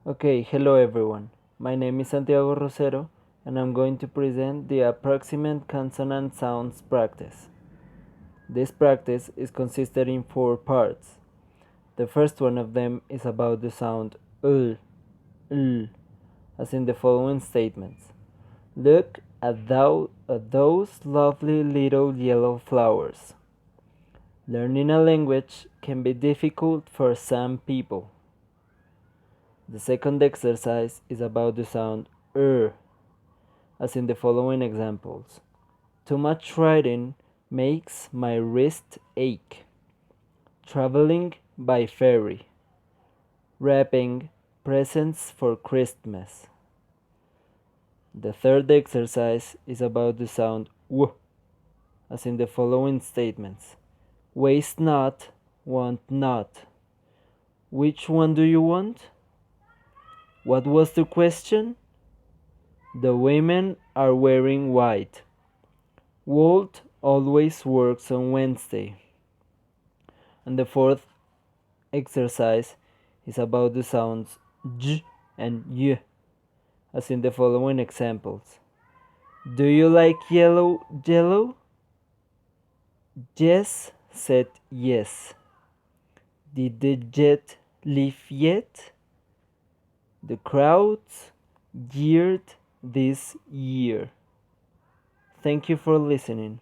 Okay, hello everyone. My name is Santiago Rosero and I'm going to present the approximate consonant sounds practice. This practice is consisted in 4 parts. The first one of them is about the sound l, as in the following statements. Look at those lovely little yellow flowers. Learning a language can be difficult for some people. The second exercise is about the sound as in the following examples. Too much writing makes my wrist ache. Traveling by ferry. Wrapping presents for Christmas. The third exercise is about the sound w, as in the following statements. Waste not, want not. Which one do you want? What was the question? The women are wearing white. Walt always works on Wednesday. And the fourth exercise is about the sounds j and y, as in the following examples. Do you like yellow? Jess said yes. Did the jet leave yet? The crowds jeered this year. Thank you for listening.